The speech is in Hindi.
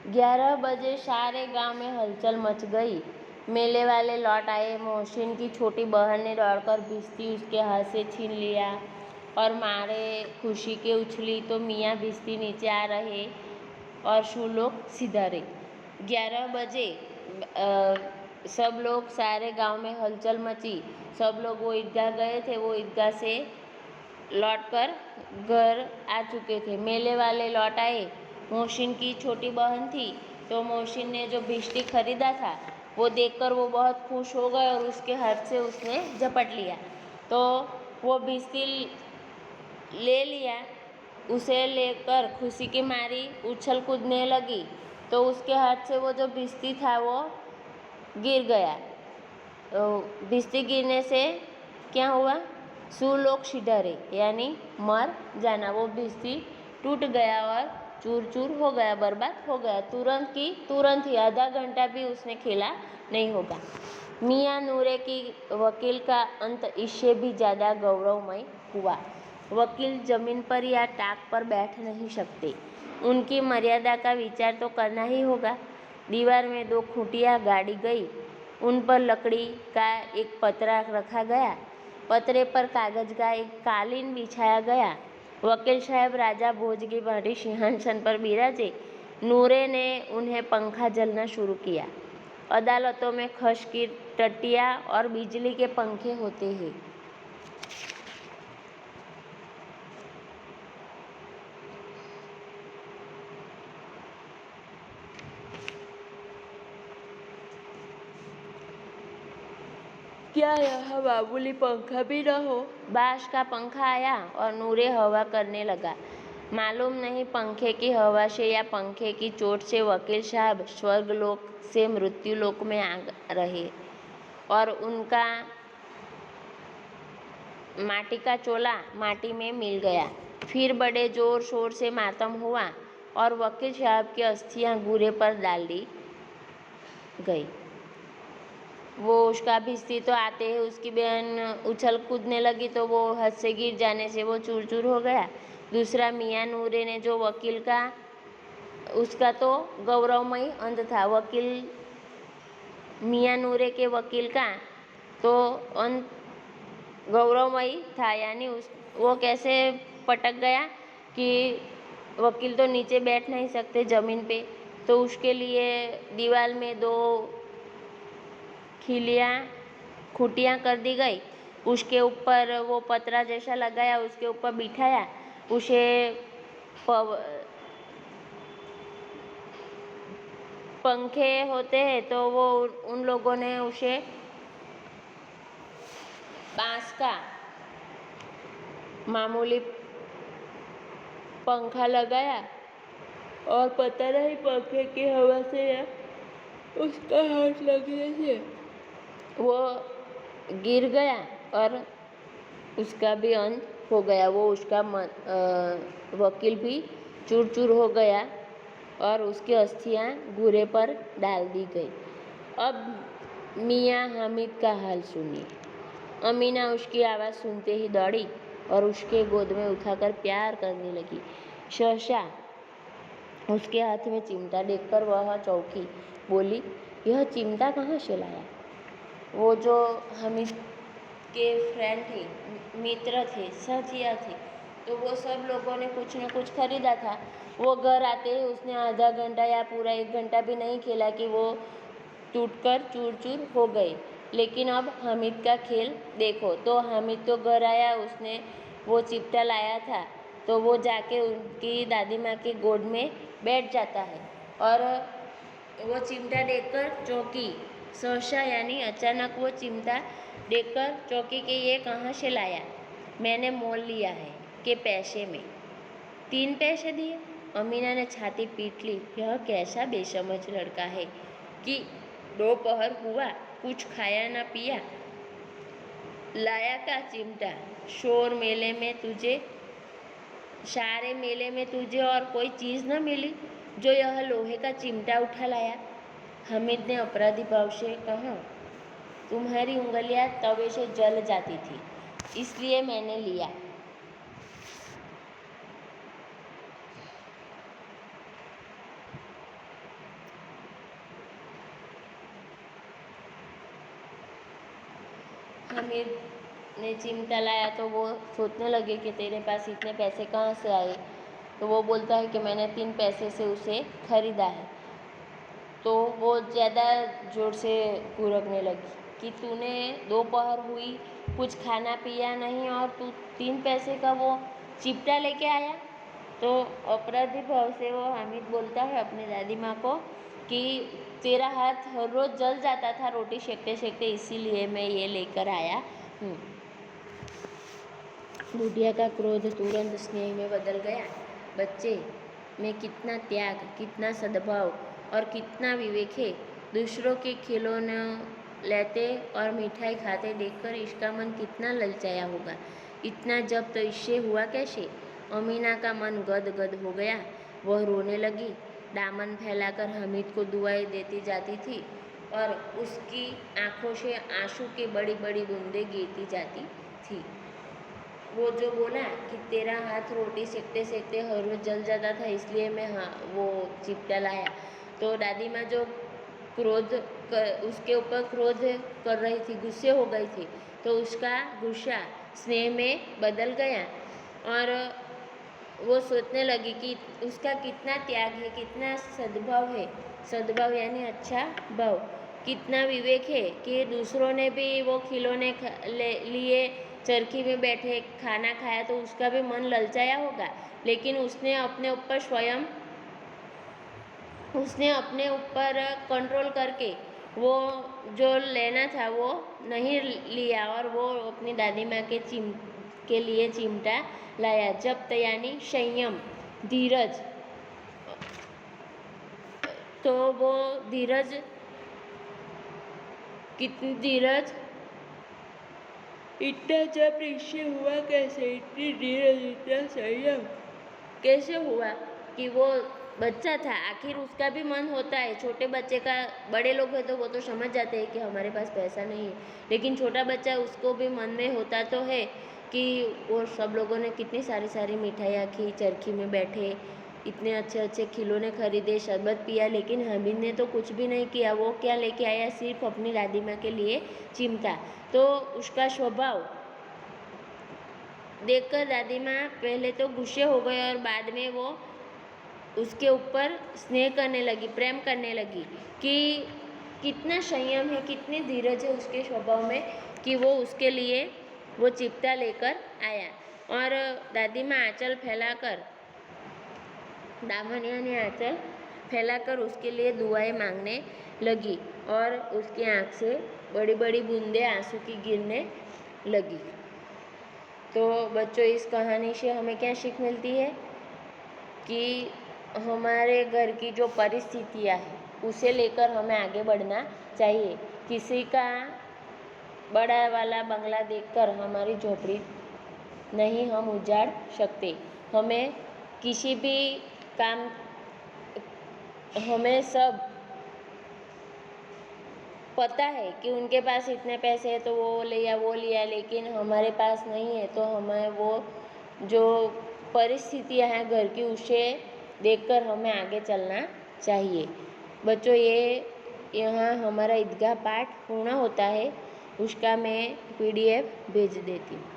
11 बजे सारे गांव में हलचल मच गई। मेले वाले लौट आए। मोहसिन की छोटी बहन ने दौड़कर भिश्ती उसके हाथ से छीन लिया और मारे खुशी के उछली तो मियाँ भिश्ती नीचे आ रहे और शू लोग सिधारे। 11 बजे सब लोग, सारे गांव में हलचल मची। सब लोग वो ईदगाह गए थे। वो ईदगाह से लौटकर घर आ चुके थे। मेले वाले लौट आए। मोहसिन की छोटी बहन थी, तो मोहसिन ने जो भिश्ती खरीदा था वो देखकर वो बहुत खुश हो गए और उसके हाथ से उसने झपट लिया। तो वो भिश्ती ले लिया। उसे लेकर खुशी की मारी उछल कूदने लगी, तो उसके हाथ से वो जो भिश्ती था वो गिर गया। तो भिश्ती गिरने से क्या हुआ? सुलोक सिडरे यानी मर जाना। वो भिश्ती टूट गया और चूर चूर हो गया, बर्बाद हो गया। तुरंत ही, आधा घंटा भी उसने खेला नहीं होगा। मियाँ नूरे की वकील का अंत इससे भी ज़्यादा गौरवमय हुआ। वकील जमीन पर या टाक पर बैठ नहीं सकते। उनकी मर्यादा का विचार तो करना ही होगा। दीवार में 2 खूंटियाँ गाड़ी गई। उन पर लकड़ी का एक पतरा रखा गया। पतरे पर कागज का एक कालीन बिछाया गया। वकील साहब राजा भोज की भांति सिंहासन पर बिराजे। नूरे ने उन्हें पंखा जलना शुरू किया। अदालतों में खश की टट्टियाँ और बिजली के पंखे होते हैं। क्या यहाँ मामूली पंखा भी न हो? बांस का पंखा आया और नूरे हवा करने लगा। मालूम नहीं पंखे की हवा से या पंखे की चोट से वकील साहब स्वर्गलोक से मृत्युलोक में आ रहे और उनका माटी का चोला माटी में मिल गया। फिर बड़े जोर शोर से मातम हुआ और वकील साहब की अस्थियां घूरे पर डाल दी गई। वो उसका भिश्ती तो आते ही उसकी बहन उछल कूदने लगी, तो वो हद से गिर जाने से वो चूर चूर हो गया। दूसरा मियाँ नूरे ने जो वकील का, उसका तो गौरवमयी अंत था। वकील मियाँ नूरे के वकील का तो अंत गौरवमयी था, यानी वो कैसे पटक गया कि वकील तो नीचे बैठ नहीं सकते ज़मीन पे, तो उसके लिए दीवार में 2 खूंटियाँ कर दी गई। उसके ऊपर वो पतरा जैसा लगाया, उसके ऊपर बिठाया। उसे पंखे होते हैं तो वो उन लोगों ने उसे बांस का मामूली पंखा लगाया और पता नहीं पंखे की हवा से या उसका हाथ लगने से वो गिर गया और उसका भी अंत हो गया। वो उसका वकील भी चूर चूर हो गया और उसकी अस्थियां घूरे पर डाल दी गई। अब मियाँ हामिद का हाल सुनिए। अमीना उसकी आवाज़ सुनते ही दौड़ी और उसके गोद में उठाकर प्यार करने लगी। सहसा उसके हाथ में चिमटा देखकर वह चौंकी। बोली, यह चिमटा कहाँ से लाया? वो जो हामिद के फ्रेंड थे, मित्र थे, साथिया थे, तो वो सब लोगों ने कुछ न कुछ खरीदा था। वो घर आते ही उसने आधा घंटा या पूरा 1 घंटा भी नहीं खेला कि वो टूटकर चूर चूर हो गए। लेकिन अब हामिद का खेल देखो। तो हामिद तो घर आया, उसने वो चिमटा लाया था, तो वो जाके उनकी दादी माँ के गोद में बैठ जाता है और वो चिमटा देखकर चौंकी। सहसा यानी अचानक वो चिमटा देखकर चौंकी कि ये कहाँ से लाया? मैंने मोल लिया है कि पैसे में। 3 पैसे दिए? अमीना ने छाती पीट ली। यह कैसा बेसमझ लड़का है कि दोपहर हुआ, कुछ खाया ना पिया, लाया का चिमटा? सारे मेले में तुझे और कोई चीज़ न मिली जो यह लोहे का चिमटा उठा लाया? हामिद ने अपराधी भाव से कहा, तुम्हारी उंगलियां तवे से जल जाती थी, इसलिए मैंने लिया। हामिद ने चिमटा लाया तो वो सोचने लगे कि तेरे पास इतने पैसे कहाँ से आए। तो वो बोलता है कि मैंने 3 पैसे से उसे खरीदा है। तो वो ज़्यादा ज़ोर से गुरकने लगी कि तूने दोपहर हुई, कुछ खाना पिया नहीं और तू 3 पैसे का वो चिपटा लेके आया। तो अपराधी भाव से वो हामिद बोलता है अपनी दादी माँ को कि तेरा हाथ हर रोज़ जल जाता था रोटी सेकते सेकते, इसीलिए मैं ये लेकर आया हूँ। बुढ़िया का क्रोध तुरंत स्नेह में बदल गया। बच्चे में कितना त्याग, कितना सद्भाव और कितना विवेक है। दूसरों के खिलौने लेते और मिठाई खाते देखकर इसका मन कितना ललचाया होगा। इतना जब तो इससे हुआ कैसे। अमीना का मन गदगद हो गया। वह रोने लगी, दामन फैलाकर हामिद को दुआएं देती जाती थी और उसकी आंखों से आंसू की बड़ी बड़ी बूंदें गिरती जाती थी। वो जो बोला कि तेरा हाथ रोटी सेकते सेकते हर रोज जल जाता था, इसलिए मैं वो चिपटा लाया। तो दादी माँ जो उसके ऊपर क्रोध कर रही थी, गुस्से हो गई थी, तो उसका गुस्सा स्नेह में बदल गया और वो सोचने लगी कि उसका कितना त्याग है, कितना सद्भाव है। सद्भाव यानी अच्छा भाव, कितना विवेक है कि दूसरों ने भी वो खिलौने लिए चरखी में बैठे खाना खाया तो उसका भी मन ललचाया होगा, लेकिन उसने अपने ऊपर कंट्रोल करके वो जो लेना था वो नहीं लिया और वो अपनी दादी माँ के लिए चिमटा लाया। जब्त यानी संयम, धीरज। तो वो धीरज, कितनी धीरज, इतना जब इससे हुआ कैसे, इतनी धीरज, इतना संयम कैसे हुआ कि वो बच्चा था, आखिर उसका भी मन होता है। छोटे बच्चे का, बड़े लोग हैं तो वो तो समझ जाते हैं कि हमारे पास पैसा नहीं है, लेकिन छोटा बच्चा उसको भी मन में होता तो है कि वो सब लोगों ने कितनी सारी मिठाइयाँ की, चरखी में बैठे इतने अच्छे अच्छे खिलौने खरीदे, शरबत पिया, लेकिन हामिद ने तो कुछ भी नहीं किया। वो क्या लेके आया, सिर्फ अपनी दादी माँ के लिए चिमटा। तो उसका स्वभाव देखकर दादी माँ पहले तो गुस्से हो गए और बाद में वो उसके ऊपर स्नेह करने लगी, प्रेम करने लगी कि कितना संयम है, कितनी धीरज है उसके स्वभाव में कि वो उसके लिए वो चिपटा लेकर आया। और दादी माँ दामनिया ने आंचल फैलाकर उसके लिए दुआएं मांगने लगी और उसकी आँख से बड़ी बड़ी बूंदें आंसू की गिरने लगी। तो बच्चों, इस कहानी से हमें क्या सीख मिलती है कि हमारे घर की जो परिस्थितियाँ हैं उसे लेकर हमें आगे बढ़ना चाहिए। किसी का बड़ा वाला बंगला देखकर हमारी झोपड़ी नहीं हम उजाड़ सकते। हमें किसी भी काम, हमें सब पता है कि उनके पास इतने पैसे हैं तो वो लिया, लेकिन हमारे पास नहीं है तो हमें वो जो परिस्थितियाँ हैं घर की उसे देखकर हमें आगे चलना चाहिए। बच्चों, यहाँ हमारा ईदगाह पाठ पूर्ण होता है, उसका मैं PDF भेज देती हूँ।